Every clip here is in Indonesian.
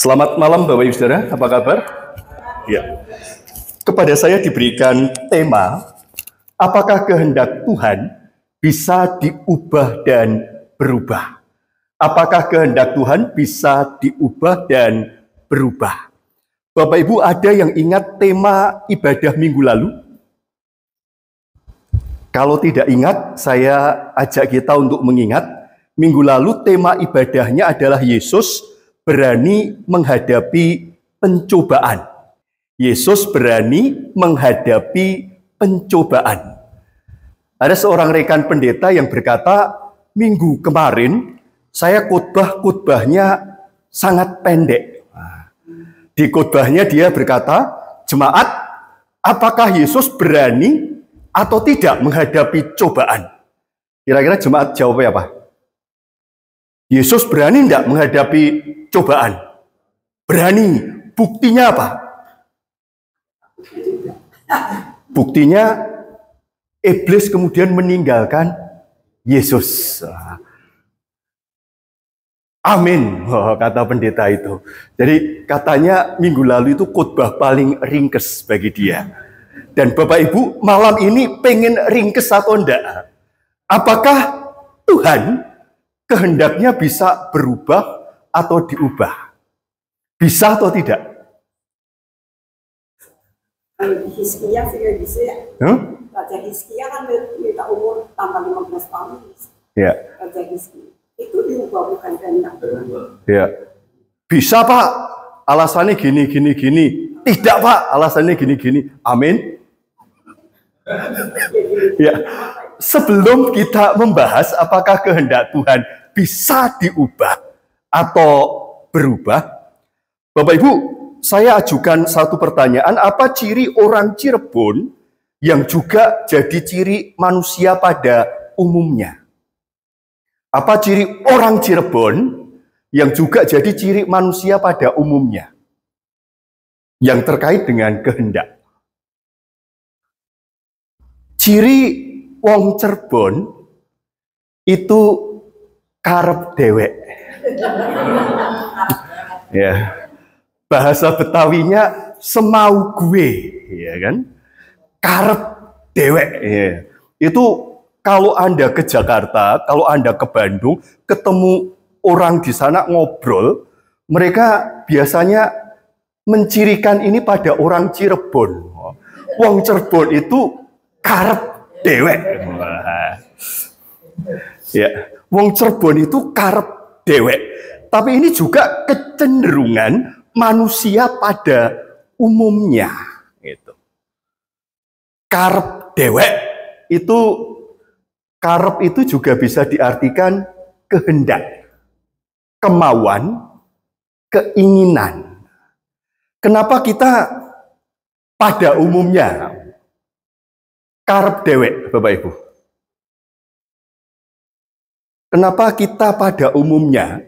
Selamat malam Bapak Ibu Saudara, apa kabar? Ya. Kepada saya diberikan tema, apakah kehendak Tuhan bisa diubah dan berubah? Apakah kehendak Tuhan bisa diubah dan berubah? Bapak Ibu, ada yang ingat tema ibadah minggu lalu? Kalau tidak ingat, saya ajak kita untuk mengingat. Minggu lalu tema ibadahnya adalah Yesus berani menghadapi pencobaan. Yesus berani menghadapi pencobaan. Ada seorang rekan pendeta yang berkata, minggu kemarin saya khotbahnya sangat pendek. Di khotbahnya dia berkata, jemaat, apakah Yesus berani atau tidak menghadapi cobaan? Kira-kira jemaat jawabnya apa? Yesus berani tidak menghadapi cobaan? Berani. Buktinya apa? Buktinya iblis kemudian meninggalkan Yesus. Amin, kata pendeta itu. Jadi katanya minggu lalu itu khotbah paling ringkes bagi dia. Dan Bapak Ibu malam ini pengen ringkes atau enggak? Apakah Tuhan kehendaknya bisa berubah atau diubah? Bisa atau tidak? Kalau di Hizkia sih bisa ya. Raja Hizkia kan minta umur tambah 15 tahun. Ya. Raja Hizkia itu diubah bukan kehendak Tuhan. Ya. Bisa Pak, alasannya gini. Tidak Pak, alasannya gini. Amin. Ya. Sebelum kita membahas apakah kehendak Tuhan bisa diubah atau berubah, Bapak Ibu, saya ajukan satu pertanyaan, apa ciri orang Cirebon yang juga jadi ciri manusia pada umumnya? Apa ciri orang Cirebon yang juga jadi ciri manusia pada umumnya? Yang terkait dengan kehendak. Ciri wong Cirebon itu karep dewek. Ya. Bahasa Betawinya semau gue, ya kan? Karep dewek. Ya. Itu kalau Anda ke Jakarta, kalau Anda ke Bandung, ketemu orang di sana ngobrol, mereka biasanya mencirikan ini pada orang Cirebon. Wong Cirebon itu karep dewek. Ya, wong Cirebon itu karep dewek. Tapi ini juga kecenderungan manusia pada umumnya. Gitu. Karep dewek itu, karep itu juga bisa diartikan kehendak, kemauan, keinginan. Kenapa kita pada umumnya karep dewek, Bapak Ibu? Kenapa kita pada umumnya?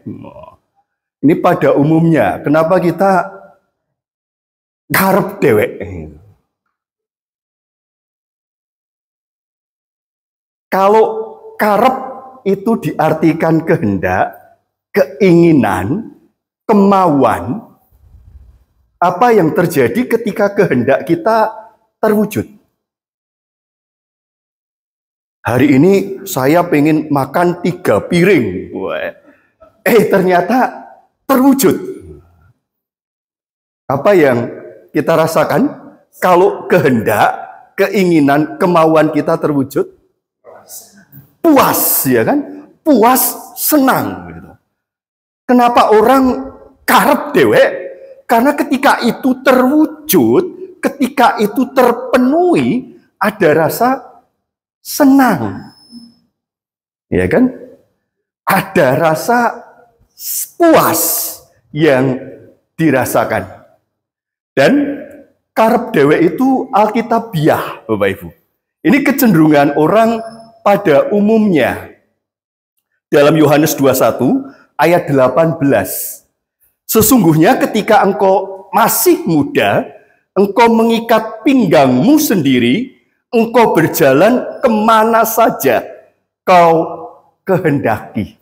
Ini pada umumnya, kenapa kita karep dewek? Kalau karep itu diartikan kehendak, keinginan, kemauan, apa yang terjadi ketika kehendak kita terwujud? Hari ini saya pengen makan 3 piring. Ternyata terwujud. Apa yang kita rasakan kalau kehendak, keinginan, kemauan kita terwujud? Puas, ya kan? Puas, senang. Gitu. Kenapa orang karep dewek? Karena ketika itu terwujud, ketika itu terpenuhi, ada rasa senang. Ya kan? Ada rasa puas yang dirasakan. Dan karep dewek itu alkitabiah, Bapak Ibu. Ini kecenderungan orang pada umumnya. Dalam Yohanes 21 ayat 18. Sesungguhnya ketika engkau masih muda, engkau mengikat pinggangmu sendiri, engkau berjalan kemana saja kau kehendaki.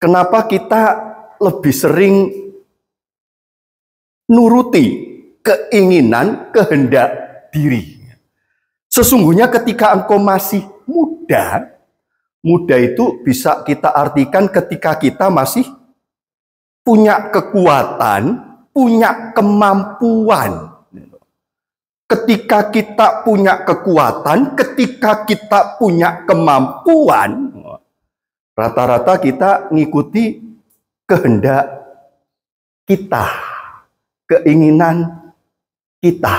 Kenapa kita lebih sering nuruti keinginan, kehendak diri. Sesungguhnya ketika engkau masih muda, muda itu bisa kita artikan ketika kita masih punya kekuatan, punya kemampuan. Ketika kita punya kekuatan, ketika kita punya kemampuan, rata-rata kita ngikuti kehendak kita, keinginan kita.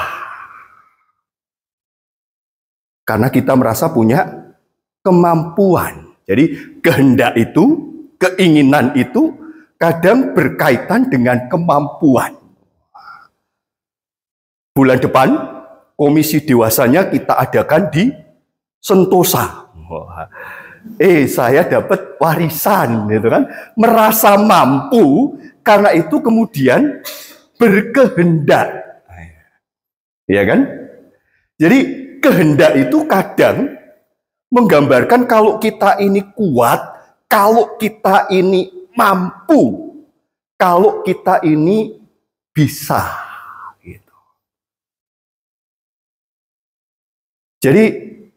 Karena kita merasa punya kemampuan. Jadi kehendak itu, keinginan itu kadang berkaitan dengan kemampuan. Bulan depan, komisi dewasanya kita adakan di Sentosa. Saya dapat warisan, gitu kan? Merasa mampu, karena itu kemudian berkehendak. Ya kan? Jadi kehendak itu kadang menggambarkan kalau kita ini kuat, kalau kita ini mampu, kalau kita ini bisa. Gitu. Jadi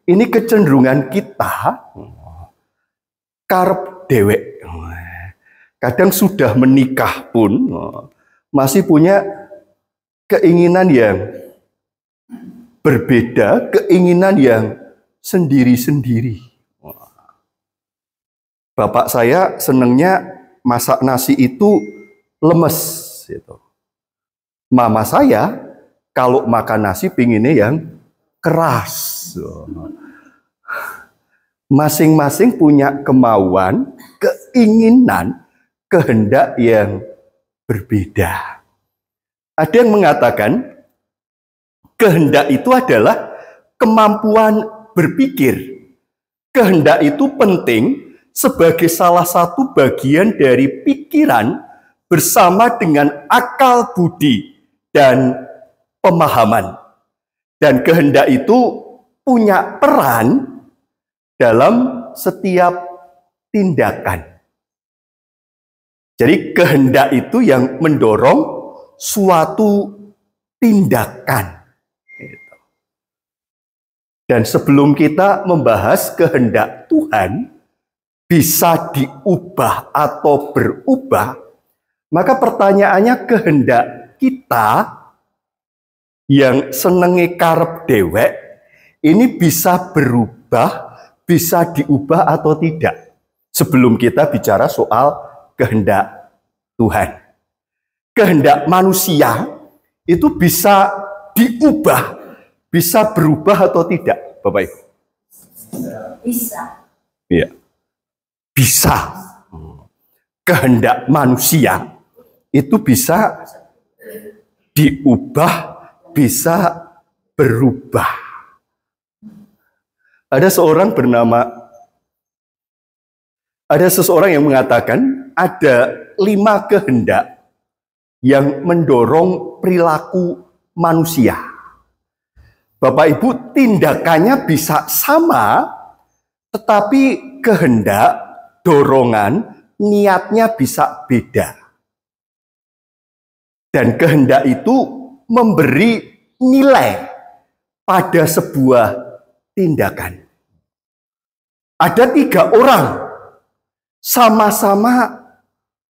ini kecenderungan kita karep dewek. Kadang sudah menikah pun masih punya keinginan yang berbeda, keinginan yang sendiri-sendiri. Bapak saya senangnya masak nasi itu lemes. Gitu. Mama saya kalau makan nasi pinginnya yang keras. Masing-masing punya kemauan, keinginan, kehendak yang berbeda. Ada yang mengatakan kehendak itu adalah kemampuan berpikir. Kehendak itu penting sebagai salah satu bagian dari pikiran bersama dengan akal budi dan pemahaman. Dan kehendak itu punya peran dalam setiap tindakan. Jadi kehendak itu yang mendorong suatu tindakan. Dan sebelum kita membahas kehendak Tuhan bisa diubah atau berubah, maka pertanyaannya kehendak kita yang senenge karep dewek ini bisa berubah, bisa diubah atau tidak. Sebelum kita bicara soal kehendak Tuhan. Kehendak manusia itu bisa diubah, bisa berubah atau tidak, Bapak Ibu? Bisa. Iya. Bisa. Kehendak manusia itu bisa diubah, bisa berubah. Ada seseorang yang mengatakan ada 5 kehendak yang mendorong perilaku manusia. Bapak Ibu, tindakannya bisa sama, tetapi kehendak, dorongan, niatnya bisa beda. Dan kehendak itu memberi nilai pada sebuah tindakan. Ada 3 orang sama-sama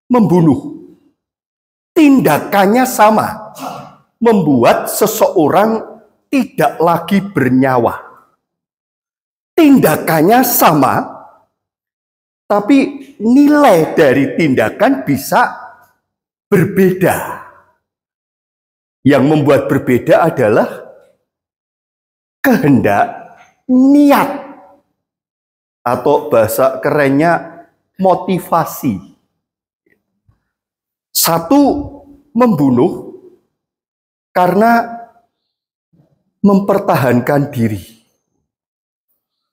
membunuh. Tindakannya sama, membuat seseorang tidak lagi bernyawa. Tindakannya sama, tapi nilai dari tindakan bisa berbeda. Yang membuat berbeda adalah kehendak, niat, atau bahasa kerennya motivasi. Satu membunuh karena mempertahankan diri.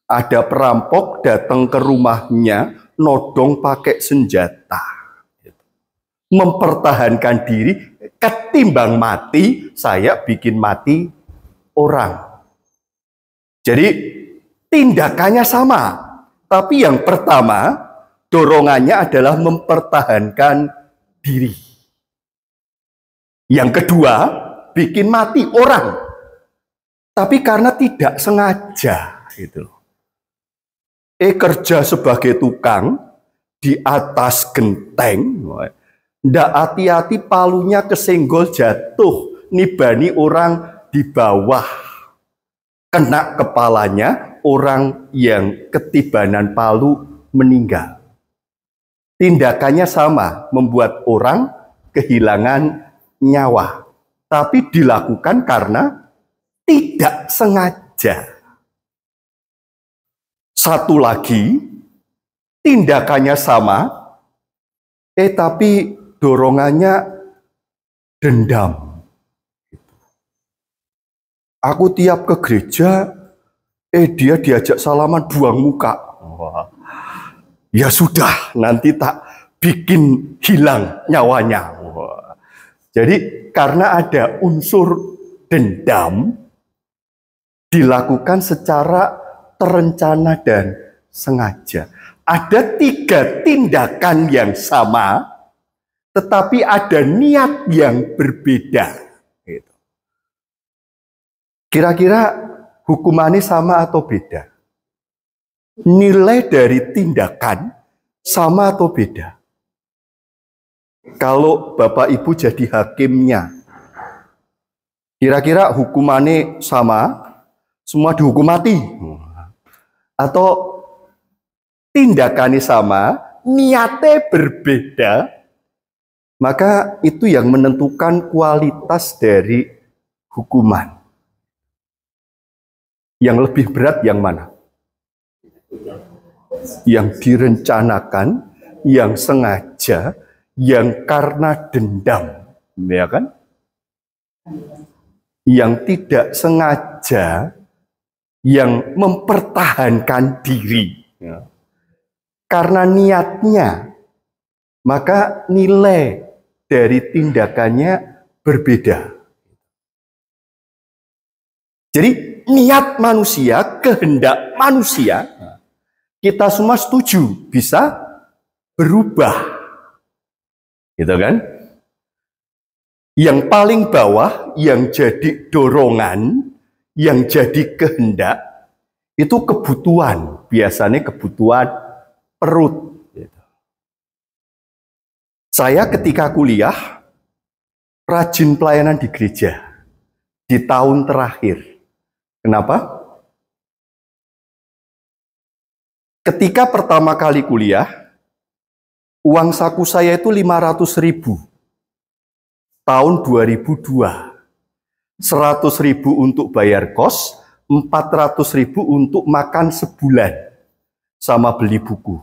Ada perampok datang ke rumahnya, nodong pakai senjata. Mempertahankan diri, ketimbang mati, saya bikin mati orang. Jadi tindakannya sama, tapi yang pertama dorongannya adalah mempertahankan diri. Yang kedua, bikin mati orang. Tapi karena tidak sengaja gitu. Kerja sebagai tukang di atas genteng, ndak hati-hati palunya kesenggol jatuh, nibani orang di bawah. Kena kepalanya, orang yang ketibanan palu meninggal. Tindakannya sama, membuat orang kehilangan nyawa. Tapi dilakukan karena tidak sengaja. Satu lagi, tindakannya sama, tapi dorongannya dendam. Aku tiap ke gereja, dia diajak salaman buang muka. Ya sudah, nanti tak bikin hilang nyawanya. Jadi karena ada unsur dendam, dilakukan secara terencana dan sengaja. Ada 3 tindakan yang sama, tetapi ada niat yang berbeda. Kira-kira hukumannya sama atau beda? Nilai dari tindakan sama atau beda? Kalau Bapak Ibu jadi hakimnya, kira-kira hukumannya sama, semua dihukum mati? Atau tindakannya sama, niatnya berbeda, maka itu yang menentukan kualitas dari hukuman. Yang lebih berat yang mana? Yang direncanakan, yang sengaja, yang karena dendam, ya kan? Yang tidak sengaja, yang mempertahankan diri. Ya. Karena niatnya, maka nilai dari tindakannya berbeda. Jadi niat manusia, kehendak manusia, kita semua setuju bisa berubah. Gitu kan? Yang paling bawah, yang jadi dorongan, yang jadi kehendak, itu kebutuhan. Biasanya kebutuhan perut. Saya ketika kuliah, rajin pelayanan di gereja. Di tahun terakhir. Kenapa? Ketika pertama kali kuliah, uang saku saya itu 500.000. Tahun 2002. 100.000 untuk bayar kos, 400.000 untuk makan sebulan, sama beli buku.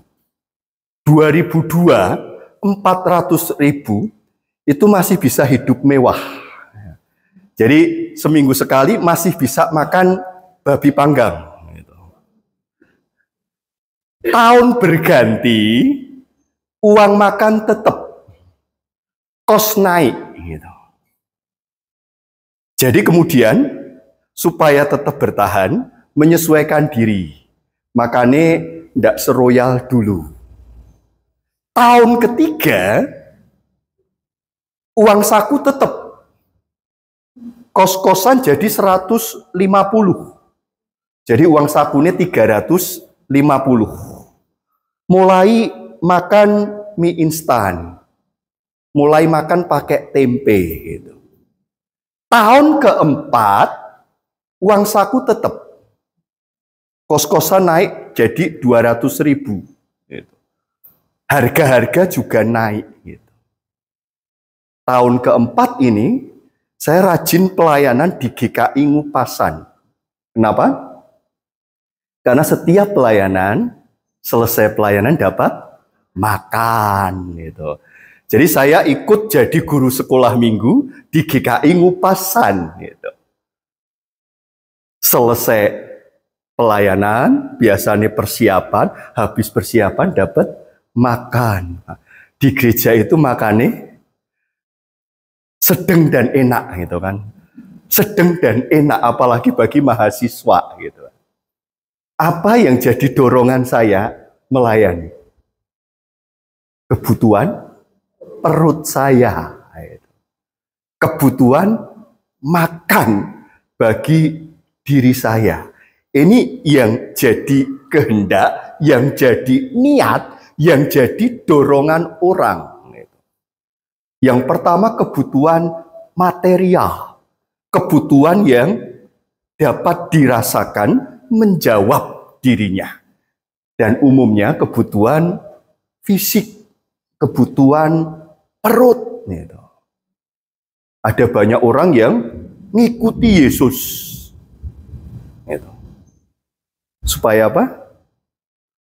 2002, 400.000 itu masih bisa hidup mewah. Jadi seminggu sekali masih bisa makan babi panggang. Tahun berganti, uang makan tetap, kos naik. Jadi kemudian supaya tetap bertahan, menyesuaikan diri. Makanya tidak seroyal dulu. Tahun ketiga, uang saku tetap. Kos-kosan jadi 150. Jadi uang sakunya 350. Mulai makan mie instan. Mulai makan pakai tempe gitu. Tahun keempat, uang saku tetap. Kos-kosan naik jadi 200.000. Gitu. Harga-harga juga naik. Gitu. Tahun keempat ini, saya rajin pelayanan di GKI Ngupasan. Kenapa? Karena setiap pelayanan, selesai pelayanan dapat makan. Gitu. Jadi saya ikut jadi guru sekolah minggu di GKI Ngupasan. Gitu. Selesai pelayanan, biasanya persiapan, habis persiapan dapat makan. Di gereja itu makannya sedang dan enak gitu kan. Sedang dan enak, apalagi bagi mahasiswa gitu. Apa yang jadi dorongan saya melayani? Kebutuhan perut saya. Kebutuhan makan bagi diri saya. Ini yang jadi kehendak, yang jadi niat, yang jadi dorongan orang. Yang pertama kebutuhan material. Kebutuhan yang dapat dirasakan menjawab dirinya. Dan umumnya kebutuhan fisik, kebutuhan perut. Ada banyak orang yang ngikuti Yesus. Supaya apa?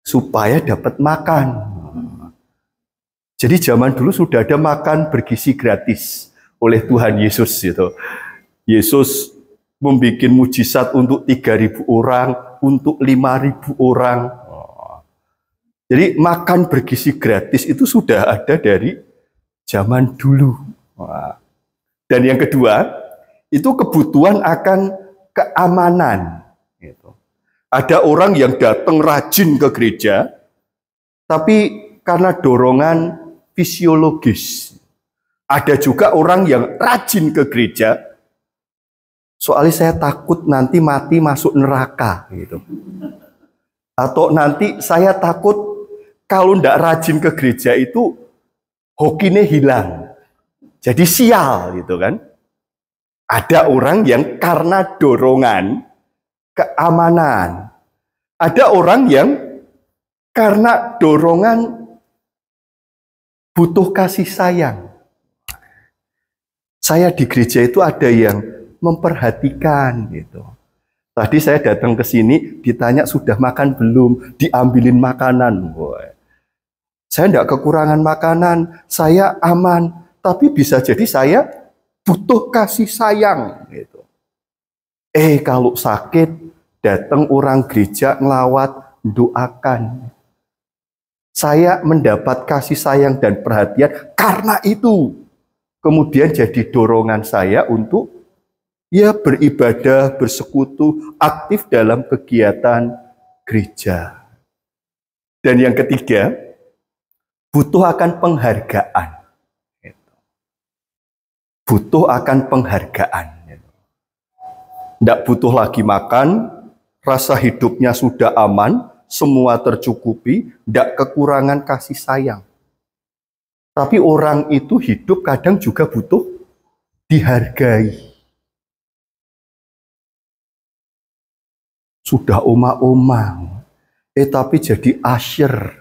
Supaya dapat makan. Jadi zaman dulu sudah ada makan bergizi gratis oleh Tuhan Yesus. Yesus membuat mujizat untuk 3.000 orang, untuk 5.000 orang. Jadi makan bergizi gratis itu sudah ada dari zaman dulu. Dan yang kedua, itu kebutuhan akan keamanan. Ada orang yang datang rajin ke gereja, tapi karena dorongan fisiologis. Ada juga orang yang rajin ke gereja, soalnya saya takut nanti mati masuk neraka. Atau nanti saya takut kalau tidak rajin ke gereja itu hokinya hilang. Jadi sial gitu kan. Ada orang yang karena dorongan keamanan. Ada orang yang karena dorongan butuh kasih sayang. Saya di gereja itu ada yang memperhatikan gitu. Tadi saya datang ke sini ditanya sudah makan belum, diambilin makanan. Saya tidak kekurangan makanan, saya aman, tapi bisa jadi saya butuh kasih sayang gitu. Kalau sakit datang orang gereja ngelawat, doakan. Saya mendapat kasih sayang dan perhatian karena itu. Kemudian jadi dorongan saya untuk beribadah, bersekutu, aktif dalam kegiatan gereja. Dan yang ketiga, butuh akan penghargaan. Butuh akan penghargaan. Tidak butuh lagi makan, rasa hidupnya sudah aman, semua tercukupi, tidak kekurangan kasih sayang. Tapi orang itu hidup kadang juga butuh dihargai. Sudah omah-omah, tapi jadi asyir.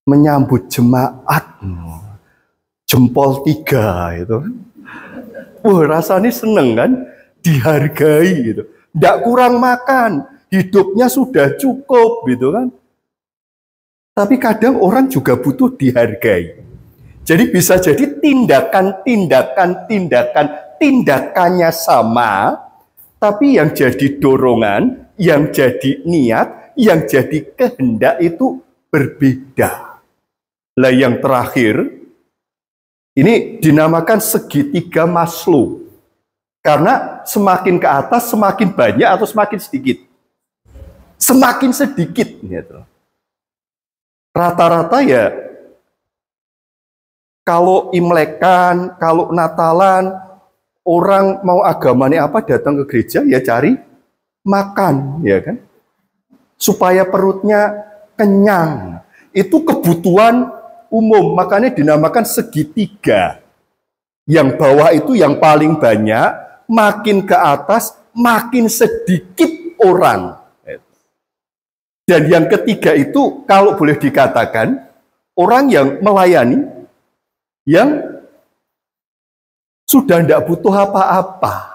Menyambut jemaat, jempol 3 itu. Rasanya seneng kan, dihargai gitu. Tidak kurang makan, hidupnya sudah cukup gitu kan. Tapi kadang orang juga butuh dihargai. Jadi bisa jadi tindakannya sama, tapi yang jadi dorongan, yang jadi niat, yang jadi kehendak itu berbeda. Lah yang terakhir, ini dinamakan segitiga Maslow. Karena semakin ke atas, semakin banyak atau semakin sedikit? Semakin sedikit. Gitu. Rata-rata ya, kalau Imlekan, kalau Natalan, orang mau agamanya apa datang ke gereja, ya cari makan, ya kan? Supaya perutnya kenyang. Itu kebutuhan umum, makanya dinamakan segitiga. Yang bawah itu yang paling banyak, makin ke atas, makin sedikit orang. Dan yang ketiga itu, kalau boleh dikatakan, orang yang melayani, yang sudah tidak butuh apa-apa.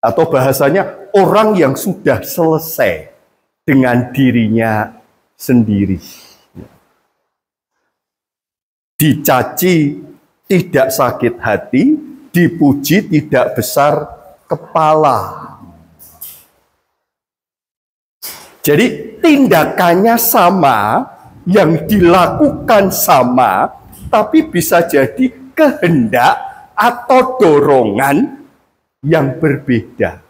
Atau bahasanya, orang yang sudah selesai dengan dirinya sendiri. Dicaci tidak sakit hati, dipuji tidak besar kepala. Jadi tindakannya sama, yang dilakukan sama, tapi bisa jadi kehendak atau dorongan yang berbeda.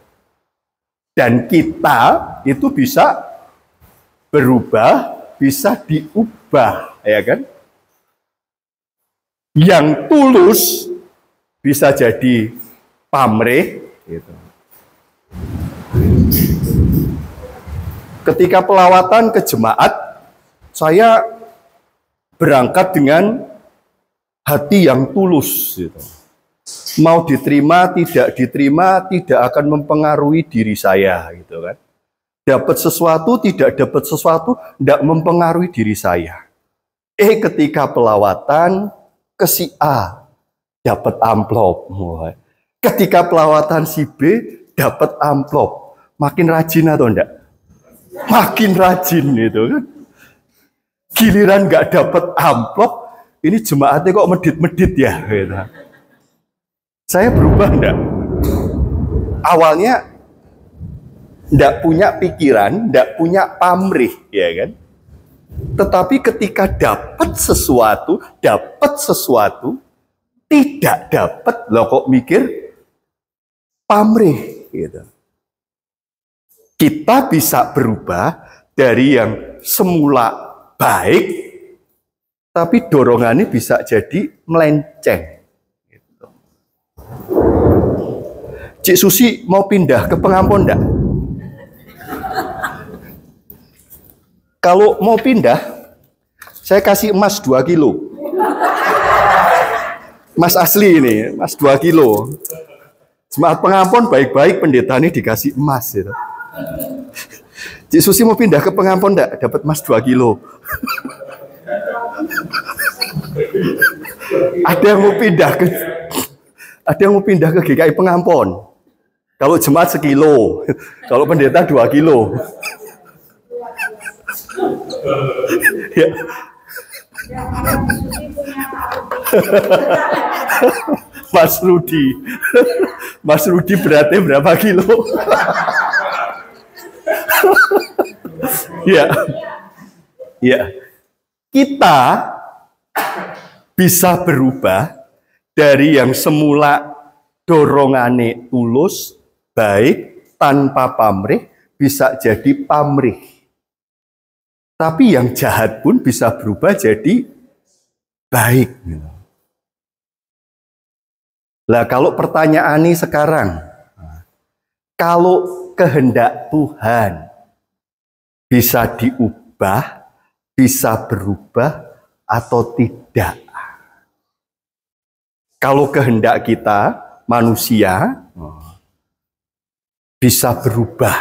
Dan kita itu bisa berubah, bisa diubah, ya kan? Yang tulus bisa jadi pamrih. Gitu. Ketika pelawatan ke jemaat, saya berangkat dengan hati yang tulus. Gitu. Mau diterima, tidak akan mempengaruhi diri saya. Gitu kan. Dapat sesuatu, tidak dapat sesuatu, tidak mempengaruhi diri saya. Ketika pelawatan ke si A, dapat amplop. Ketika pelawatan si B, dapat amplop. Makin rajin atau enggak? Makin rajin gitu kan. Giliran nggak dapat amplop, ini jemaatnya kok medit-medit ya. Gitu. Saya berubah enggak? Awalnya enggak punya pikiran, enggak punya pamrih, ya kan? Tetapi ketika dapat sesuatu, tidak dapat, loh kok mikir pamrih, gitu. Kita bisa berubah dari yang semula baik, tapi dorongannya bisa jadi melenceng. Gitu. Cik Susi mau pindah ke Pengampon enggak? Kalau mau pindah, saya kasih emas 2 kilo. Emas asli ini, emas 2 kilo. Jemaat Pengampon baik-baik, pendeta ini dikasih emas. Gitu. Cik Susi mau pindah ke Pengampon enggak? Dapat emas 2 kilo. Ada yang mau pindah ke GKI Pengampon. Kalau jemaat 1 kilo, kalau pendeta 2 kilo. Ya. Mas Rudi beratnya berapa kilo? Ya, ya. Kita bisa berubah dari yang semula dorongane tulus, baik, tanpa pamrih, bisa jadi pamrih. Tapi yang jahat pun bisa berubah jadi baik. Lah kalau pertanyaan ini sekarang, kalau kehendak Tuhan bisa diubah, bisa berubah atau tidak? Kalau kehendak kita manusia bisa berubah,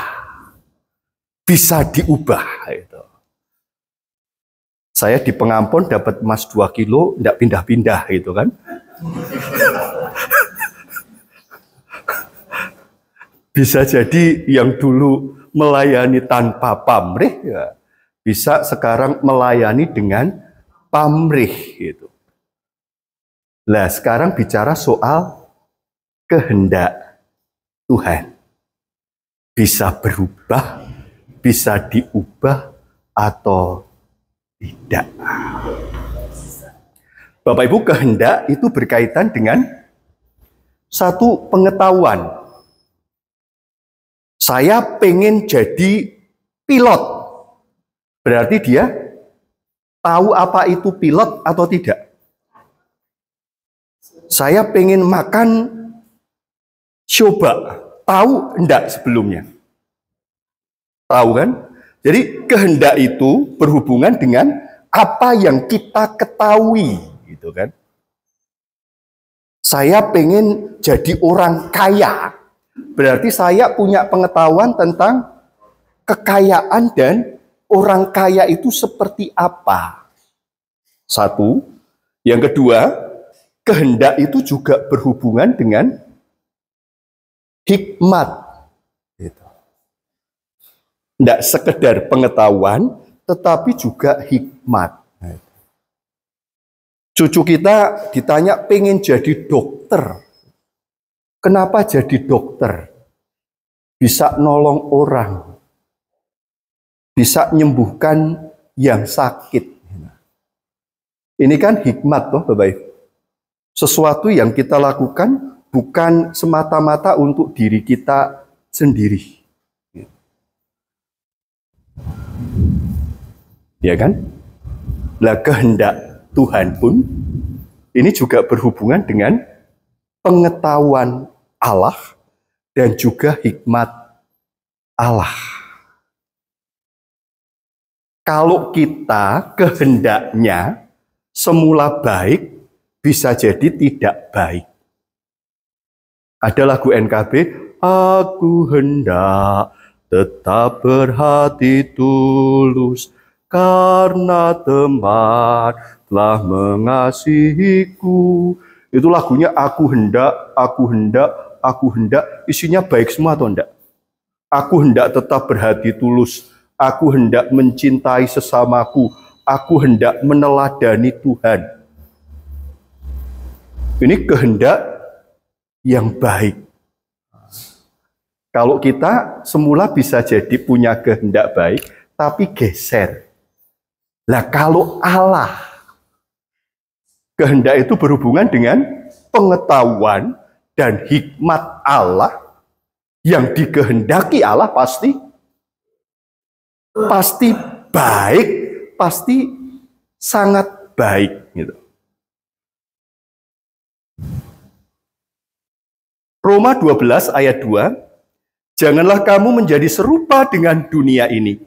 bisa diubah. Saya di Pengampon dapat emas 2 kilo, tidak pindah-pindah gitu kan. Bisa jadi yang dulu melayani tanpa pamrih, ya, bisa sekarang melayani dengan pamrih gitu. Nah, sekarang bicara soal kehendak Tuhan. Bisa berubah, bisa diubah atau tidak. Bapak Ibu, kehendak itu berkaitan dengan satu pengetahuan. Saya pengen jadi pilot. Berarti dia tahu apa itu pilot atau tidak. Saya pengen makan coba. Tahu enggak sebelumnya? Tahu kan? Jadi kehendak itu berhubungan dengan apa yang kita ketahui, gitu kan? Saya pengen jadi orang kaya, berarti saya punya pengetahuan tentang kekayaan dan orang kaya itu seperti apa. Satu, yang kedua, kehendak itu juga berhubungan dengan hikmat. Tidak sekedar pengetahuan, tetapi juga hikmat. Cucu kita ditanya pengen jadi dokter. Kenapa jadi dokter? Bisa nolong orang. Bisa menyembuhkan yang sakit. Ini kan hikmat toh Bapak Ibu. Sesuatu yang kita lakukan bukan semata-mata untuk diri kita sendiri. Ya kan? Lah kehendak Tuhan pun ini juga berhubungan dengan pengetahuan Allah dan juga hikmat Allah. Kalau kita kehendaknya semula baik, bisa jadi tidak baik. Ada lagu NKB, aku hendak tetap berhati tulus, karena teman telah mengasihiku. Itu lagunya aku hendak, aku hendak, aku hendak. Isinya baik semua atau enggak? Aku hendak tetap berhati tulus. Aku hendak mencintai sesamaku. Aku hendak meneladani Tuhan. Ini kehendak yang baik. Kalau kita semula bisa jadi punya kehendak baik, tapi geser. Nah, kalau Allah, kehendak itu berhubungan dengan pengetahuan dan hikmat Allah. Yang dikehendaki Allah pasti baik, pasti sangat baik gitu. Roma 12 ayat 2, janganlah kamu menjadi serupa dengan dunia ini,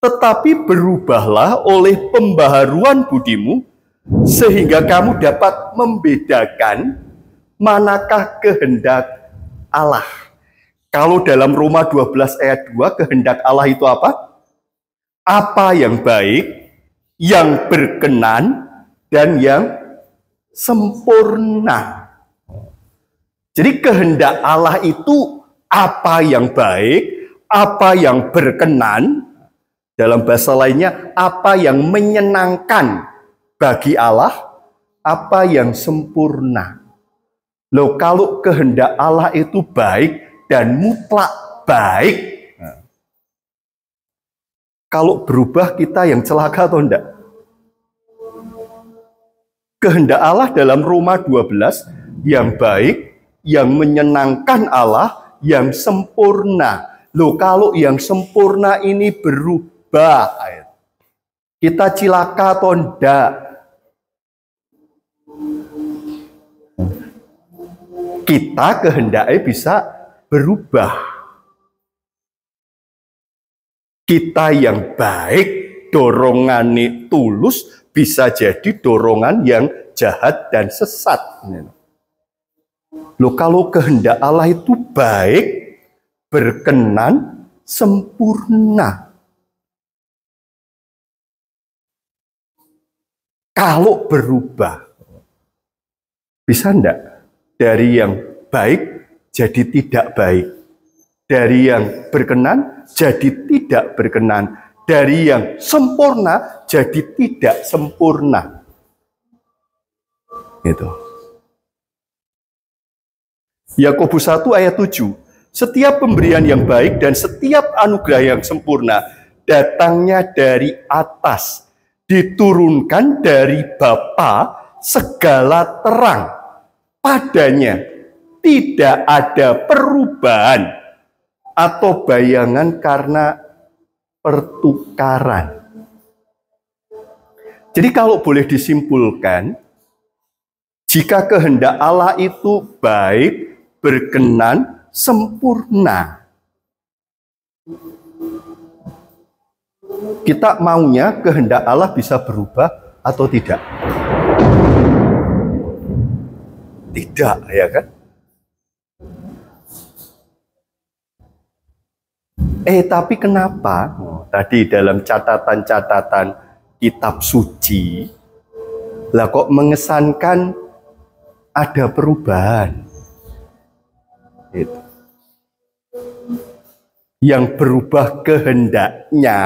tetapi berubahlah oleh pembaharuan budimu, sehingga kamu dapat membedakan manakah kehendak Allah. Kalau dalam Roma 12 ayat 2, kehendak Allah itu apa? Apa yang baik, yang berkenan, dan yang sempurna. Jadi kehendak Allah itu apa yang baik, apa yang berkenan, dalam bahasa lainnya, apa yang menyenangkan bagi Allah, apa yang sempurna. Loh, kalau kehendak Allah itu baik dan mutlak baik, kalau berubah kita yang celaka atau enggak? Kehendak Allah dalam Roma 12 yang baik, yang menyenangkan Allah, yang sempurna. Loh, kalau yang sempurna ini berubah, kita cilaka atau enggak? Kita kehendaknya bisa berubah. Kita yang baik, dorongan tulus, bisa jadi dorongan yang jahat dan sesat. Loh, kalau kehendak Allah itu baik, berkenan, sempurna. Kalau berubah, bisa enggak? Dari yang baik jadi tidak baik. Dari yang berkenan jadi tidak berkenan. Dari yang sempurna jadi tidak sempurna. Gitu. Yakobus 1 ayat 7. Setiap pemberian yang baik dan setiap anugerah yang sempurna datangnya dari atas, diturunkan dari Bapa segala terang. Padanya tidak ada perubahan atau bayangan karena pertukaran. Jadi kalau boleh disimpulkan, jika kehendak Allah itu baik, berkenan, sempurna, kita maunya kehendak Allah bisa berubah atau tidak? Tidak, ya kan? Tapi kenapa? Tadi dalam catatan-catatan kitab suci, lah kok mengesankan ada perubahan. Itu. Yang berubah kehendaknya,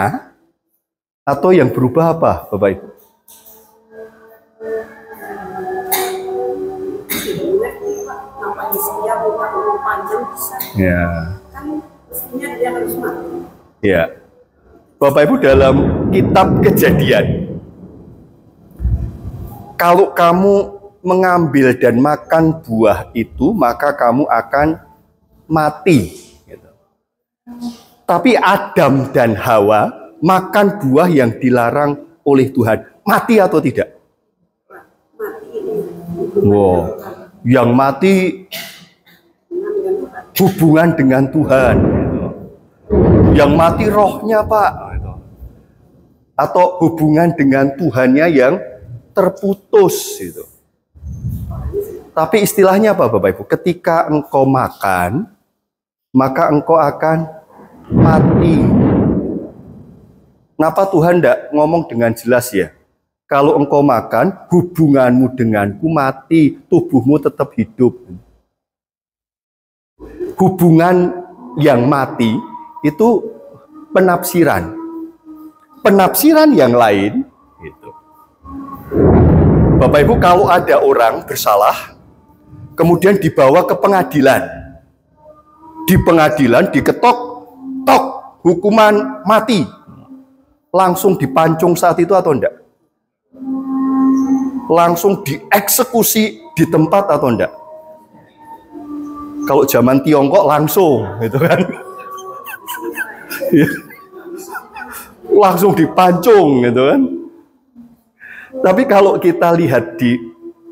atau yang berubah apa, Bapak Ibu? Ya. Ya. Bapak Ibu, dalam kitab Kejadian, kalau kamu mengambil dan makan buah itu, maka kamu akan mati. Gitu. Tapi Adam dan Hawa makan buah yang dilarang oleh Tuhan. Mati atau tidak? Wow. Yang mati hubungan dengan Tuhan. Yang mati rohnya, Pak. Atau hubungan dengan Tuhannya yang terputus itu. Tapi istilahnya apa Bapak Ibu? Ketika engkau makan, maka engkau akan mati. Kenapa Tuhan tidak ngomong dengan jelas ya? Kalau engkau makan, hubunganmu denganku mati, tubuhmu tetap hidup. Hubungan yang mati itu penafsiran. Penafsiran yang lain, gitu. Bapak Ibu, kalau ada orang bersalah, kemudian dibawa ke pengadilan. Di pengadilan diketok, tok, hukuman mati. Langsung dipancung saat itu atau enggak? Langsung dieksekusi di tempat atau enggak? Kalau zaman Tiongkok langsung, gitu kan? Langsung dipancung, gitu kan? Tapi kalau kita lihat di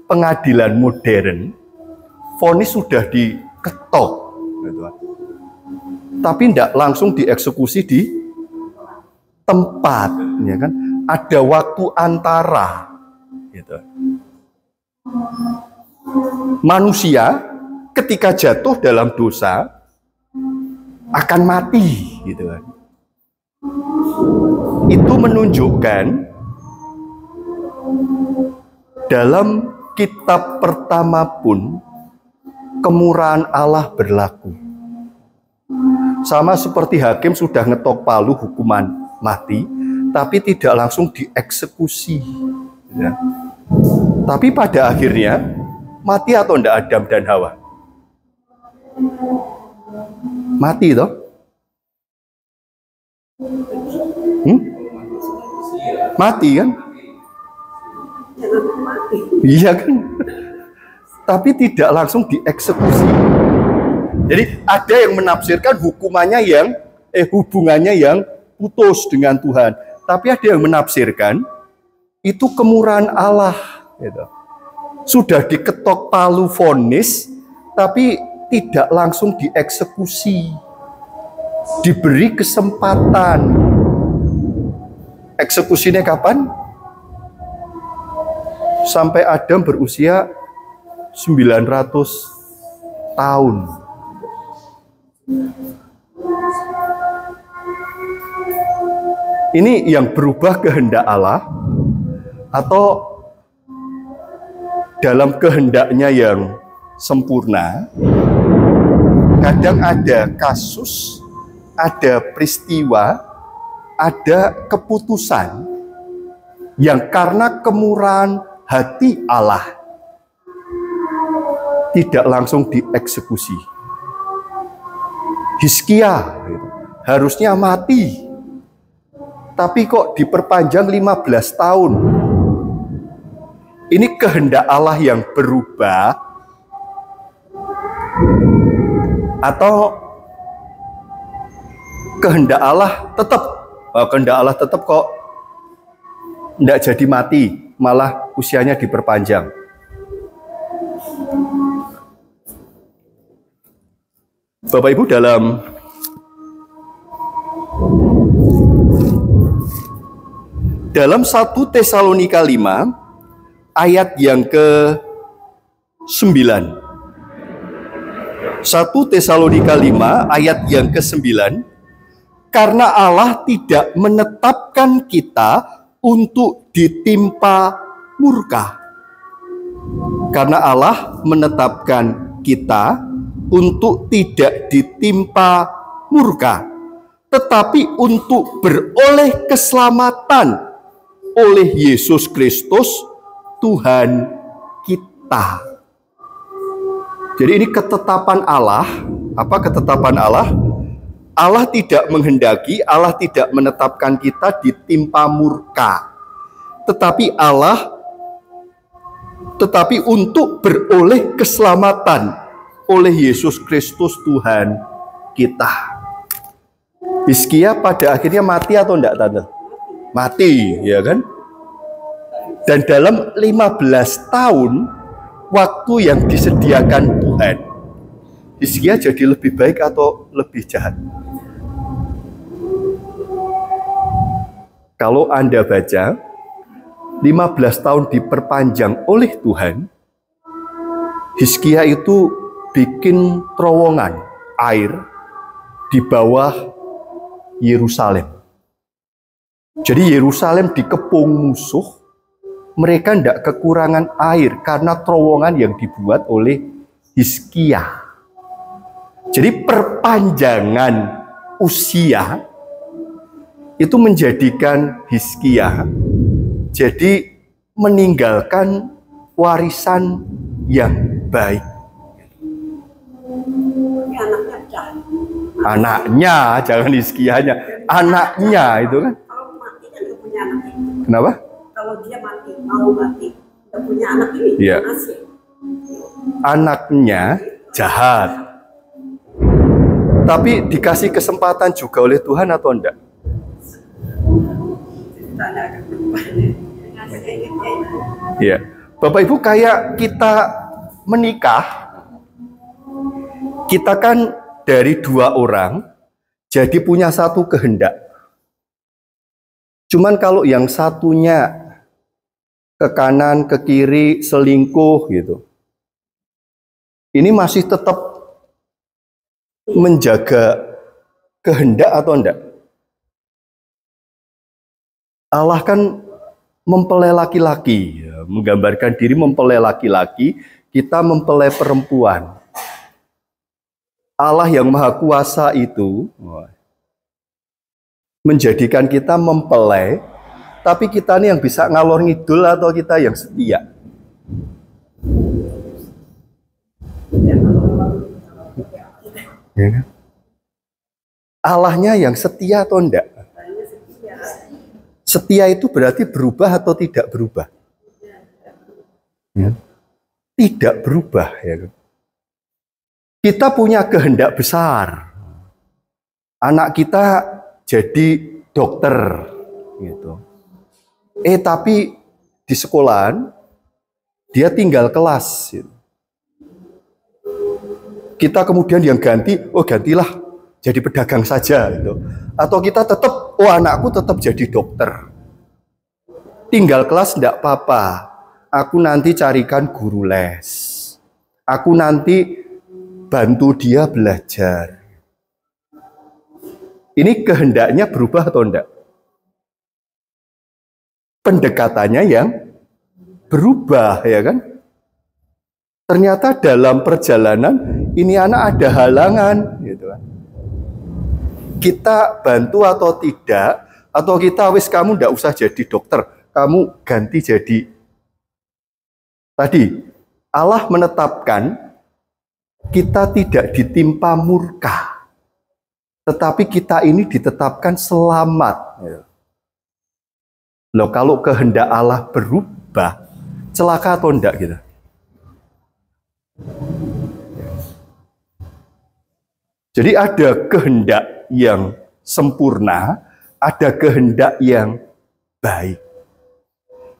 pengadilan modern, vonis sudah diketok, gitu kan? Tapi enggak langsung dieksekusi di tempat, ya kan? Ada waktu antara. Gitu. Manusia ketika jatuh dalam dosa akan mati, gitu kan. Itu menunjukkan dalam kitab pertama pun kemurahan Allah berlaku. Sama seperti hakim sudah ngetok palu hukuman mati, tapi tidak langsung dieksekusi. Ya. Tapi pada akhirnya mati atau enggak Adam dan Hawa? Mati toh? Mati kan? Iya kan? Tapi tidak langsung dieksekusi. Jadi ada yang menafsirkan hukumannya yang hubungannya yang putus dengan Tuhan. Tapi ada yang menafsirkan itu kemurahan Allah. Gitu. Sudah diketok palu vonis, tapi tidak langsung dieksekusi. Diberi kesempatan. Eksekusinya kapan? Sampai Adam berusia 900 tahun. Ini yang berubah kehendak Allah atau dalam kehendaknya yang sempurna. Kadang ada kasus, ada peristiwa, ada keputusan yang karena kemurahan hati Allah tidak langsung dieksekusi. Hizkia harusnya mati, tapi kok diperpanjang 15 tahun. Ini kehendak Allah yang berubah atau kehendak Allah tetap kok tidak jadi mati, malah usianya diperpanjang. Bapak Ibu, dalam 1 Tesalonika 5 ayat yang ke-9. 1 Tesalonika 5 ayat yang ke-9. Karena Allah tidak menetapkan kita untuk ditimpa murka. Karena Allah menetapkan kita untuk tidak ditimpa murka, tetapi untuk beroleh keselamatan oleh Yesus Kristus Tuhan kita. Jadi ini ketetapan Allah. Apa ketetapan Allah? Allah tidak menghendaki, Allah tidak menetapkan kita ditimpa murka. Tetapi untuk beroleh keselamatan oleh Yesus Kristus Tuhan kita. Hizkia pada akhirnya mati atau enggak, Tante? Mati, ya kan? Dan dalam 15 tahun waktu yang disediakan Tuhan, Hizkia jadi lebih baik atau lebih jahat? Kalau Anda baca, 15 tahun diperpanjang oleh Tuhan, Hizkia itu bikin terowongan air di bawah Yerusalem. Jadi Yerusalem dikepung musuh, mereka tidak kekurangan air karena terowongan yang dibuat oleh Hizkia. Jadi perpanjangan usia itu menjadikan Hizkia jadi meninggalkan warisan yang baik. Anaknya, jangan Hizkianya, anaknya itu kan. Kalau mati kan nggak punya anak itu. Kenapa? Kalau dia mati, mau mati, nggak punya anak ini, Iya. masih. Anaknya jahat. Tapi dikasih kesempatan juga oleh Tuhan atau enggak? Iya. Bapak Ibu, kayak kita menikah, kita kan dari dua orang jadi punya satu kehendak. Cuman kalau yang satunya ke kanan, ke kiri, selingkuh gitu, ini masih tetap menjaga kehendak atau enggak? Allah kan mempelai laki-laki, ya, menggambarkan diri mempelai laki-laki, kita mempelai perempuan. Allah yang Maha Kuasa itu menjadikan kita mempelai, tapi kita nih yang bisa ngalor ngidul atau kita yang setia? Ya. Allahnya yang setia atau enggak? Setia itu berarti berubah atau tidak berubah? Ya. Tidak berubah, ya. Kita punya kehendak besar. Anak kita jadi dokter, gitu. Tapi di sekolahan dia tinggal kelas. Gitu. Kita kemudian yang ganti, gantilah jadi pedagang saja, gitu. Atau kita tetap, anakku tetap jadi dokter. Tinggal kelas enggak apa-apa. Aku nanti carikan guru les. Aku nanti bantu dia belajar. Ini kehendaknya berubah atau enggak? Pendekatannya yang berubah, ya kan? Ternyata dalam perjalanan ini anak ada halangan, gitu kan? Kita bantu atau tidak, atau kita kamu enggak usah jadi dokter, kamu ganti jadi. Tadi Allah menetapkan kita tidak ditimpa murka, tetapi kita ini ditetapkan selamat. Loh, kalau kehendak Allah berubah, celaka atau enggak gitu? Jadi ada kehendak yang sempurna, ada kehendak yang baik.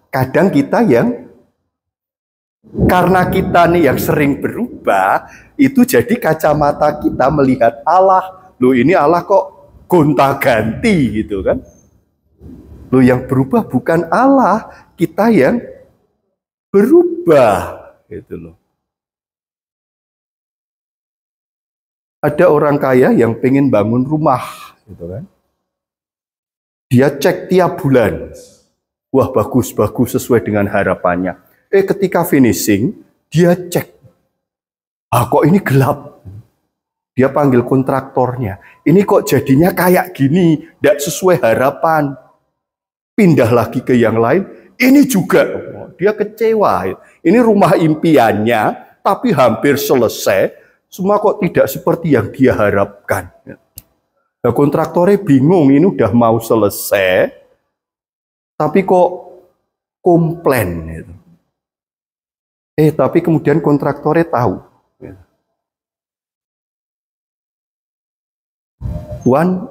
Kadang kita yang karena kita nih yang sering berubah, itu jadi kacamata kita melihat Allah. Loh, ini Allah kok gonta-ganti gitu kan. Loh, yang berubah bukan Allah, kita yang berubah gitu loh. Ada orang kaya yang pengen bangun rumah gitu kan. Dia cek tiap bulan. Wah, bagus sesuai dengan harapannya. Ketika finishing, dia cek. Kok ini gelap? Dia panggil kontraktornya. Ini kok jadinya kayak gini, tidak sesuai harapan. Pindah lagi ke yang lain, ini juga. Dia kecewa. Ini rumah impiannya, tapi hampir selesai. Semua kok tidak seperti yang dia harapkan. Nah, kontraktornya bingung, ini udah mau selesai, tapi kok komplain. Gitu. Tapi kemudian kontraktornya tahu. Tuan,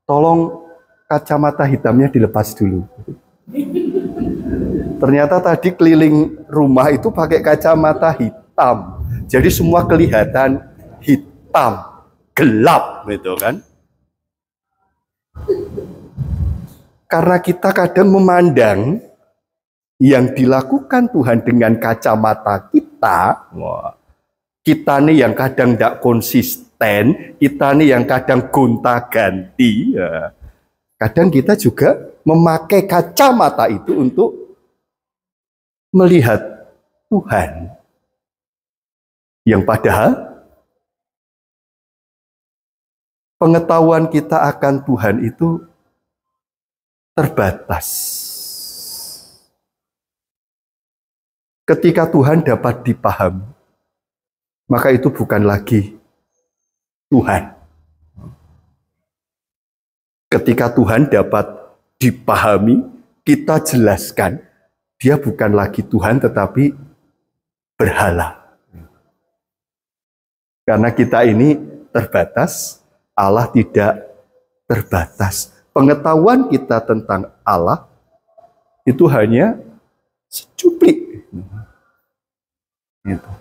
tolong kacamata hitamnya dilepas dulu. Ternyata tadi keliling rumah itu pakai kacamata hitam. Jadi semua kelihatan hitam, gelap gitu kan. Karena kita kadang memandang yang dilakukan Tuhan dengan kacamata kita, kita nih yang kadang tidak konsisten, kita nih yang kadang gonta-ganti. Ya. Kadang kita juga memakai kacamata itu untuk melihat Tuhan. Yang padahal pengetahuan kita akan Tuhan itu terbatas. Ketika Tuhan dapat dipahami, maka itu bukan lagi Tuhan. Ketika Tuhan dapat dipahami, kita jelaskan, dia bukan lagi Tuhan tetapi berhala. Karena kita ini terbatas, Allah tidak terbatas. Pengetahuan kita tentang Allah itu hanya secuplik. Gitu.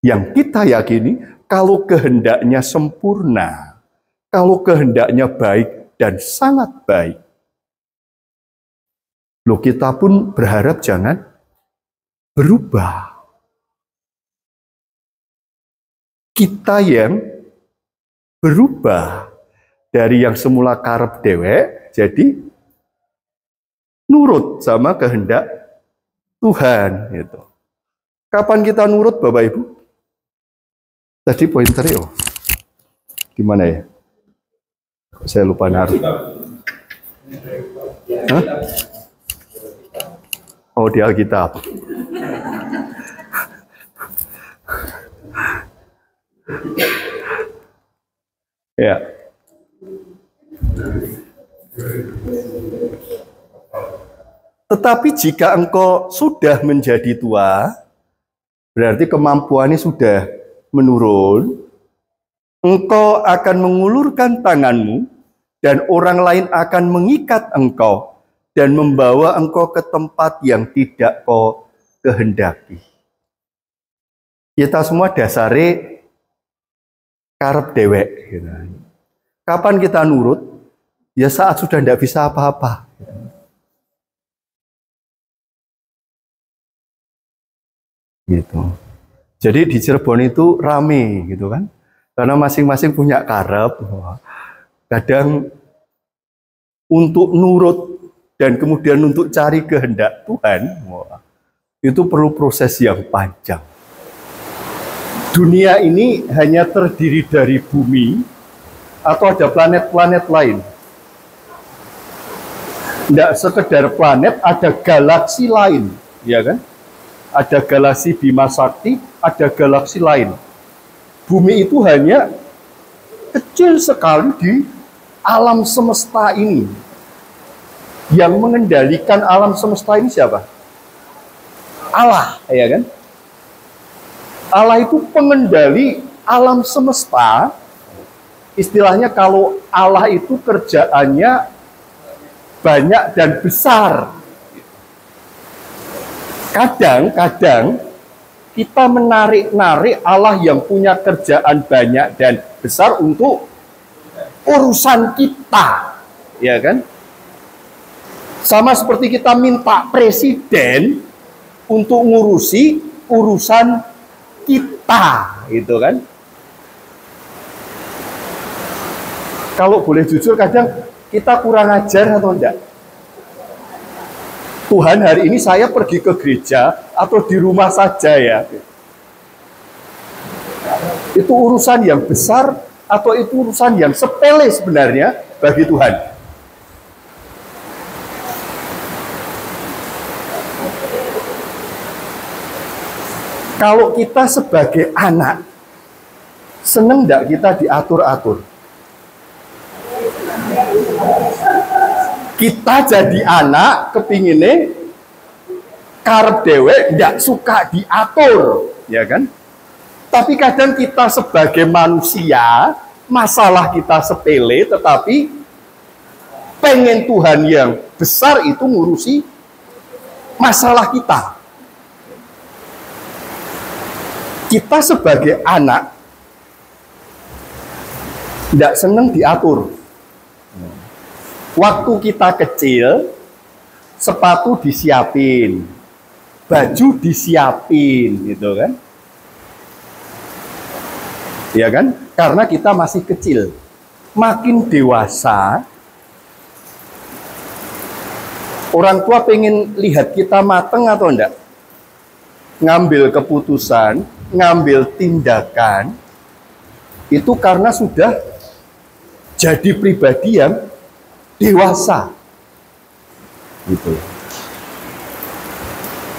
Yang kita yakini, kalau kehendaknya sempurna, kalau kehendaknya baik dan sangat baik, loh kita pun berharap jangan berubah. Kita yang berubah dari yang semula karep dewek jadi nurut sama kehendak Tuhan gitu. Kapan kita nurut Bapak Ibu? Tadi pointer ya. Gimana ya? Saya lupa naruh. Hah? Oh, di Alkitab. Ya. Tetapi jika engkau sudah menjadi tua, berarti kemampuannya sudah menurun, engkau akan mengulurkan tanganmu, dan orang lain akan mengikat engkau, dan membawa engkau ke tempat yang tidak kau kehendaki. Kita semua dasare karep dewek. Gitu. Kapan kita nurut? Ya saat sudah tidak bisa apa-apa. Gitu. Jadi di Cirebon itu rame gitu kan. Karena masing-masing punya karep. Kadang untuk nurut dan kemudian untuk cari kehendak Tuhan, itu perlu proses yang panjang. Dunia ini hanya terdiri dari bumi atau ada planet-planet lain. Tidak sekedar planet, ada galaksi lain, ya kan? Ada galaksi Bima Sakti, ada galaksi lain. Bumi itu hanya kecil sekali di alam semesta ini. Yang mengendalikan alam semesta ini siapa? Allah, ya kan? Allah itu pengendali alam semesta. Istilahnya kalau Allah itu kerjaannya banyak dan besar. Kadang-kadang kita menarik-narik Allah yang punya kerjaan banyak dan besar untuk urusan kita, ya kan? Sama seperti kita minta presiden untuk ngurusi urusan kita, gitu kan? Kalau boleh jujur, kadang kita kurang ajar atau enggak? Tuhan, hari ini saya pergi ke gereja atau di rumah saja ya? Itu urusan yang besar atau itu urusan yang sepele sebenarnya bagi Tuhan? Kalau kita sebagai anak, seneng enggak kita diatur-atur? Kita jadi anak, kepinginnya karep dewek, enggak suka diatur, ya kan? Tapi kadang kita sebagai manusia, masalah kita sepele, tetapi pengen Tuhan yang besar itu ngurusi masalah kita. Kita sebagai anak tidak senang diatur. Waktu kita kecil, sepatu disiapin, baju disiapin, gitu kan? Ya kan? Karena kita masih kecil. Makin dewasa, orang tua pengen lihat kita mateng atau enggak? Ngambil keputusan, ngambil tindakan, itu karena sudah jadi pribadi yang dewasa. Gitu.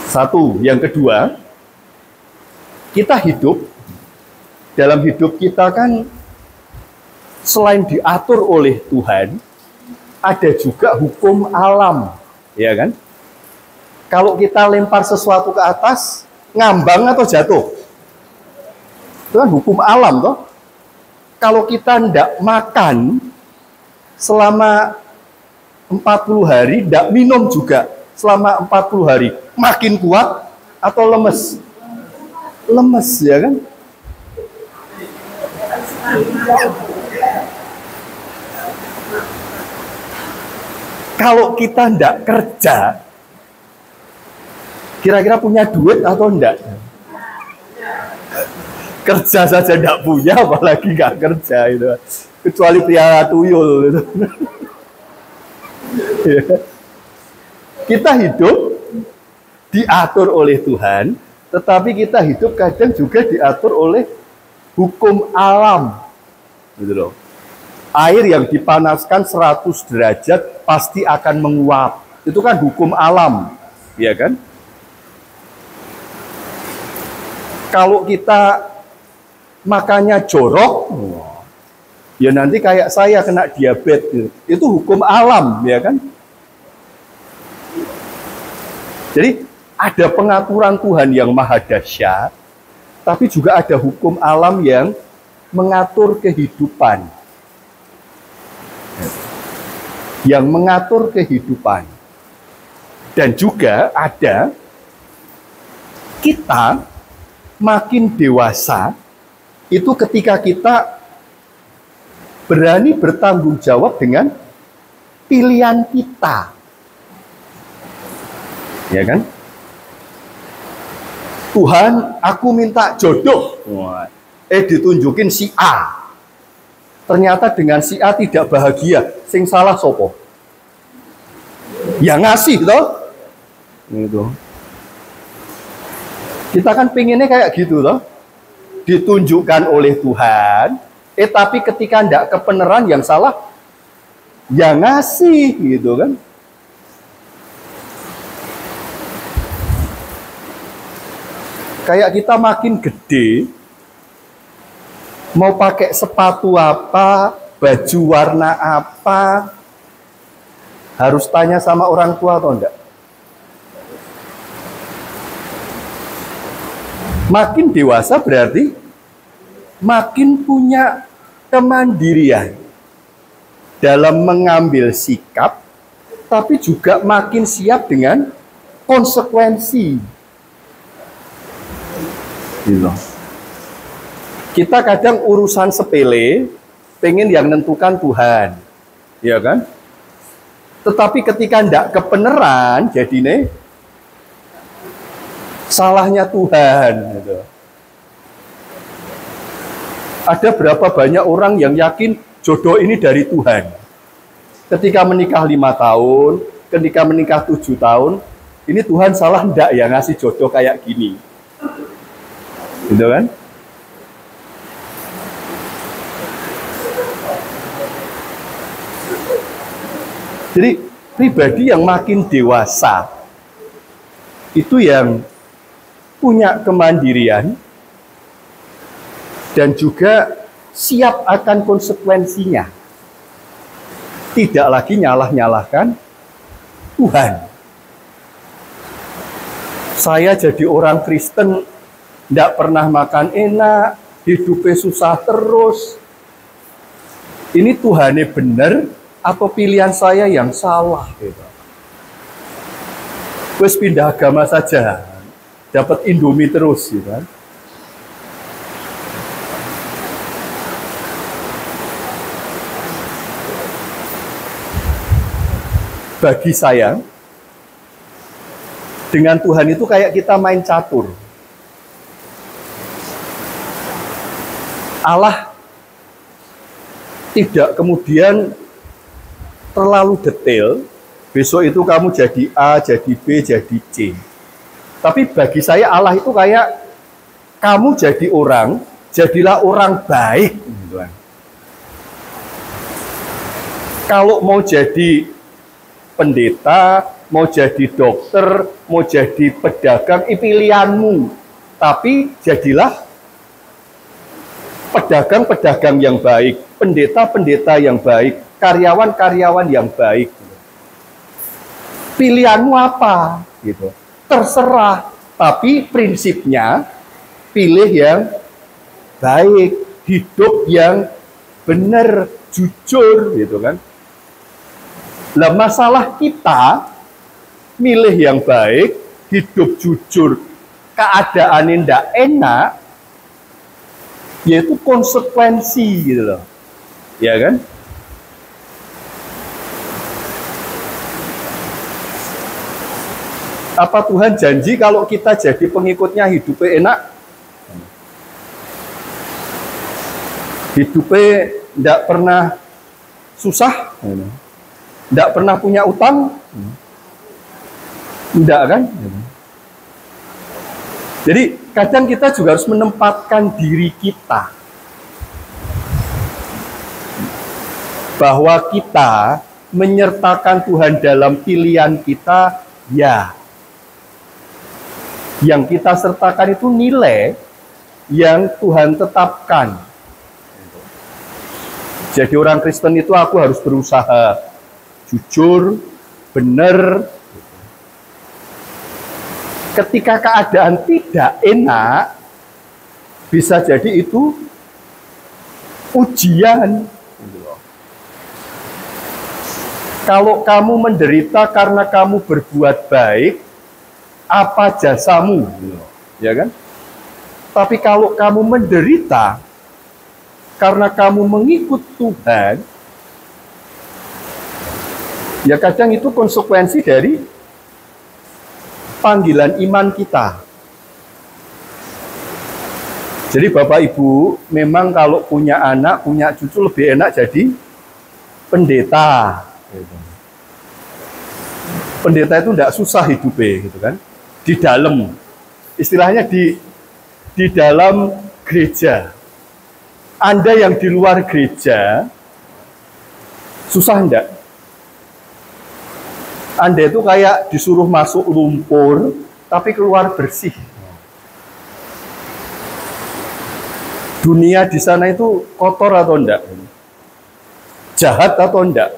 Satu, yang kedua, kita hidup, dalam hidup kita kan selain diatur oleh Tuhan, ada juga hukum alam, ya kan? Kalau kita lempar sesuatu ke atas, ngambang atau jatuh? Itu kan hukum alam, toh. Kalau kita tidak makan selama 40 hari, tidak minum juga selama 40 hari, makin kuat atau lemes? Lemes, ya kan? Kalau kita tidak kerja, kira-kira punya duit atau enggak? Kerja saja tidak punya, apalagi nggak kerja itu. Kecuali pelihara tuyul itu. Kita hidup diatur oleh Tuhan, tetapi kita hidup kadang juga diatur oleh hukum alam. Gitu loh. Air yang dipanaskan 100 derajat pasti akan menguap. Itu kan hukum alam, ya kan? Kalau kita makannya jorok, ya nanti kayak saya kena diabetes. Itu hukum alam, ya kan? Jadi ada pengaturan Tuhan yang maha dahsyat, tapi juga ada hukum alam yang mengatur kehidupan. Yang mengatur kehidupan. Dan juga ada kita makin dewasa, itu ketika kita berani bertanggung jawab dengan pilihan kita. Ya kan? Tuhan, aku minta jodoh. Ditunjukin si A. Ternyata dengan si A tidak bahagia. Sing salah sopo? Ya ngasih, toh? Gitu. Kita kan pinginnya kayak gitu, toh? Ditunjukkan oleh Tuhan. Tapi ketika tidak kebenaran, yang salah ya ngasih, gitu kan? Kayak kita makin gede, mau pakai sepatu apa, baju warna apa, harus tanya sama orang tua atau enggak? Makin dewasa berarti makin punya kemandirian dalam mengambil sikap, tapi juga makin siap dengan konsekuensi. Gitu. Kita kadang urusan sepele pengen yang nentukan Tuhan, ya kan? Tetapi ketika tidak kebenaran, jadi nih salahnya Tuhan. Gitu. Ada berapa banyak orang yang yakin jodoh ini dari Tuhan? Ketika menikah 5 tahun, ketika menikah 7 tahun, ini Tuhan salah enggak ya ngasih jodoh kayak gini? Gitu kan? Jadi pribadi yang makin dewasa itu yang punya kemandirian dan juga siap akan konsekuensinya. Tidak lagi nyalah-nyalahkan Tuhan. Saya jadi orang Kristen tidak pernah makan enak, hidupnya susah terus. Ini Tuhannya benar atau pilihan saya yang salah? Gitu. Wes pindah agama saja, dapat Indomie terus, gitu kan. Bagi saya, dengan Tuhan itu kayak kita main catur. Allah tidak kemudian terlalu detail, besok itu kamu jadi A, jadi B, jadi C. Tapi bagi saya Allah itu kayak kamu jadi orang, jadilah orang baik. Kalau mau jadi pendeta, mau jadi dokter, mau jadi pedagang, pilihanmu. Tapi jadilah pedagang-pedagang yang baik, pendeta-pendeta yang baik, karyawan-karyawan yang baik. Pilihanmu apa? Gitu. Terserah, tapi prinsipnya pilih yang baik, hidup yang benar, jujur, gitu kan. Lah masalah kita milih yang baik, hidup jujur, keadaan tidak enak, yaitu konsekuensi gitu loh. Ya kan? Apa Tuhan janji kalau kita jadi pengikutnya hidupnya enak? Hidupnya tidak pernah susah? Tidak pernah punya utang? Tidak kan? Jadi kadang kita juga harus menempatkan diri kita bahwa kita menyertakan Tuhan dalam pilihan kita, ya. Yang kita sertakan itu nilai yang Tuhan tetapkan. Jadi orang Kristen itu aku harus berusaha jujur, benar. Ketika keadaan tidak enak, bisa jadi itu ujian. Kalau kamu menderita karena kamu berbuat baik, apa jasamu? Ya kan? Tapi kalau kamu menderita karena kamu mengikut Tuhan, ya kadang itu konsekuensi dari panggilan iman kita. Jadi Bapak Ibu, memang kalau punya anak, punya cucu lebih enak jadi pendeta. Pendeta itu tidak susah hidupnya, gitu kan? Di dalam, istilahnya di dalam gereja. Anda yang di luar gereja, susah enggak? Anda itu kayak disuruh masuk lumpur, tapi keluar bersih. Dunia di sana itu kotor atau enggak? Jahat atau enggak?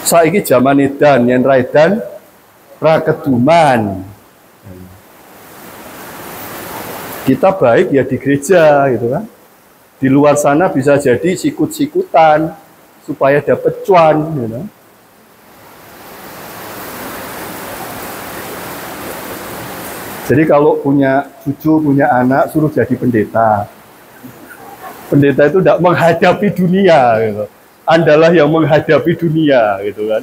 Saiki zaman edan, yen raidan, ra keduman. Kita baik ya di gereja, gitu kan? Di luar sana bisa jadi sikut-sikutan supaya dapat cuan, gitu. Jadi kalau punya cucu, punya anak, suruh jadi pendeta. Pendeta itu tidak menghadapi dunia, gitu. Andalah yang menghadapi dunia, gitu kan.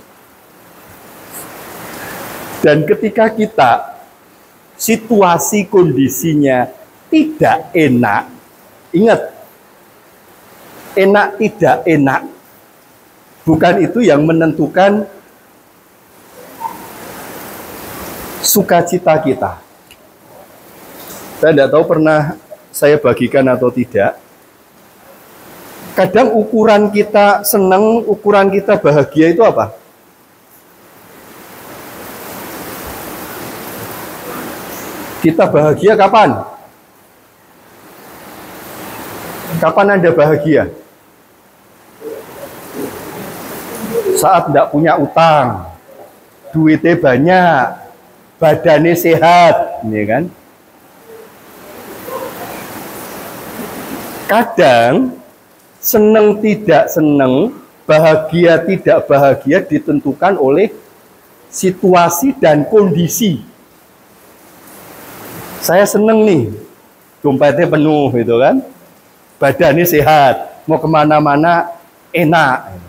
Dan ketika kita situasi kondisinya tidak enak, ingat, enak tidak enak, bukan itu yang menentukan sukacita kita. Saya tidak tahu pernah saya bagikan atau tidak. Kadang ukuran kita senang, ukuran kita bahagia itu apa? Kita bahagia kapan? Kapan Anda bahagia? Saat tidak punya utang, duitnya banyak, badannya sehat, ya kan? Kadang senang tidak senang, bahagia tidak bahagia ditentukan oleh situasi dan kondisi. Saya seneng nih, dompetnya penuh gitu kan, badannya sehat, mau kemana-mana enak.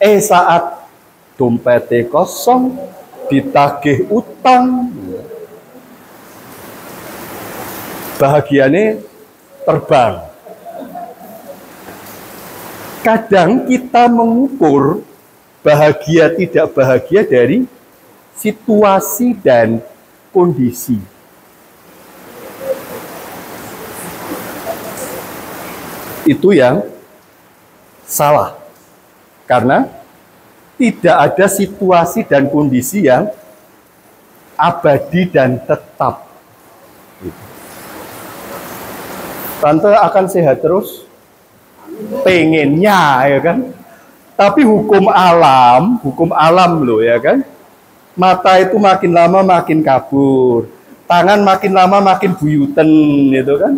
Saat dompetnya kosong, ditagih utang, bahagianya terbang. Kadang kita mengukur bahagia tidak bahagia dari situasi dan kondisi. Itu yang salah. Karena tidak ada situasi dan kondisi yang abadi dan tetap. Tante akan sehat terus? Pengennya, ya kan? Tapi hukum alam loh, ya kan? Mata itu makin lama makin kabur, tangan makin lama makin buyuten, gitu kan?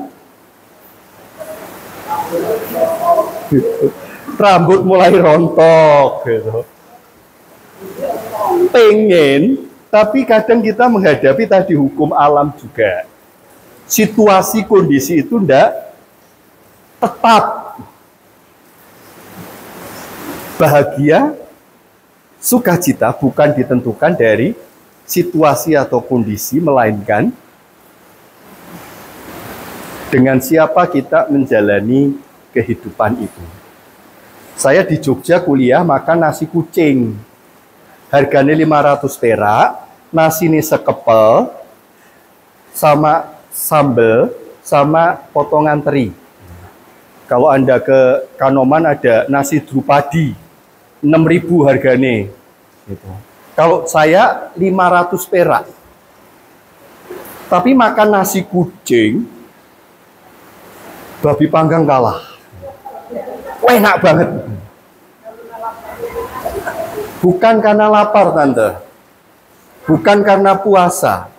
Rambut mulai rontok, gitu. Pengen, tapi kadang kita menghadapi tadi hukum alam juga. Situasi kondisi itu tidak tetap. Bahagia, sukacita bukan ditentukan dari situasi atau kondisi, melainkan dengan siapa kita menjalani kehidupan itu. Saya di Jogja kuliah makan nasi kucing. Harganya 500 perak, nasi ini sekepel, sama sambal, sama potongan teri. Kalau Anda ke Kanoman ada nasi drupadi, 6.000 harganya. Gitu. Kalau saya 500 perak. Tapi makan nasi kucing, babi panggang kalah. Enak banget. Bukan karena lapar, Tante. Bukan karena puasa.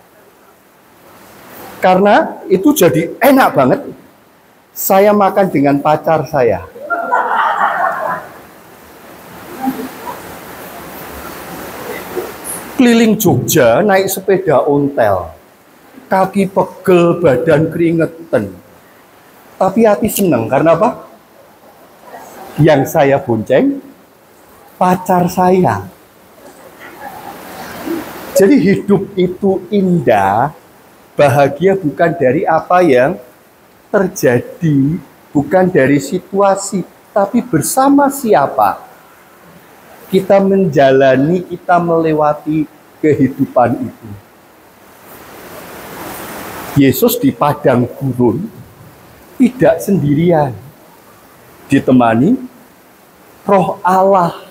Karena itu jadi enak banget. Saya makan dengan pacar saya. Keliling Jogja, naik sepeda ontel. Kaki pegel, badan keringetan. Tapi hati seneng, karena apa? Yang saya bonceng, pacar saya. Jadi hidup itu indah, bahagia bukan dari apa yang terjadi, bukan dari situasi, tapi bersama siapa kita menjalani, kita melewati kehidupan itu. Yesus di padang gurun tidak sendirian, ditemani Roh Allah.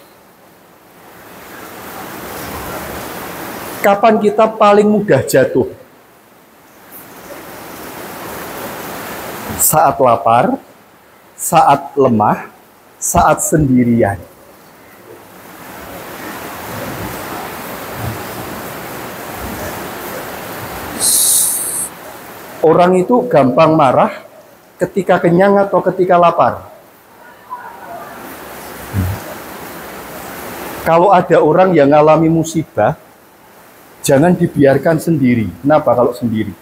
Kapan kita paling mudah jatuh? Saat lapar, saat lemah, saat sendirian. Orang itu gampang marah ketika kenyang atau ketika lapar. Kalau ada orang yang mengalami musibah, jangan dibiarkan sendiri. Kenapa kalau sendiri?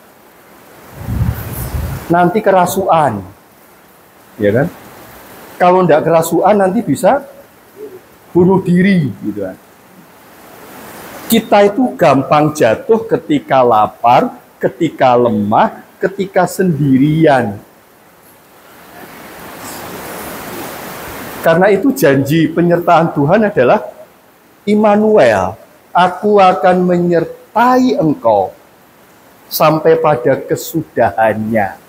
Nanti kerasuan, ya kan? Kalau tidak kerasuan nanti bisa bunuh diri, gitu kan? Kita itu gampang jatuh ketika lapar, ketika lemah, ketika sendirian. Karena itu janji penyertaan Tuhan adalah Immanuel, aku akan menyertai engkau sampai pada kesudahannya.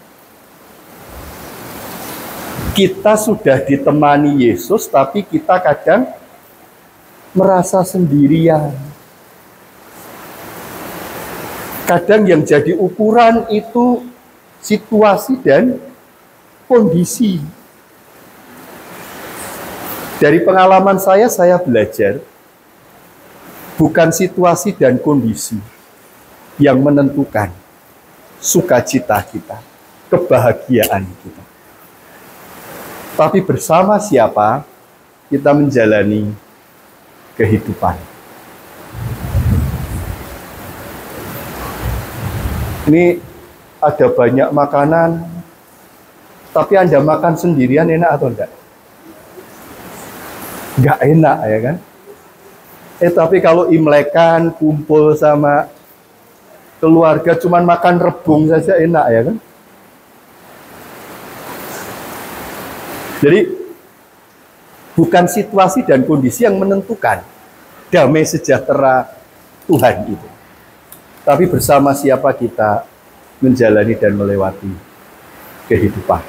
Kita sudah ditemani Yesus, tapi kita kadang merasa sendirian. Kadang yang jadi ukuran itu situasi dan kondisi. Dari pengalaman saya belajar, bukan situasi dan kondisi yang menentukan sukacita kita, kebahagiaan kita. Tapi bersama siapa kita menjalani kehidupan. Ini ada banyak makanan, tapi Anda makan sendirian enak atau enggak? Enggak enak ya kan? Tapi kalau imlekan, kumpul sama keluarga, cuman makan rebung saja enak ya kan? Jadi bukan situasi dan kondisi yang menentukan damai sejahtera Tuhan itu, tapi bersama siapa kita menjalani dan melewati kehidupan.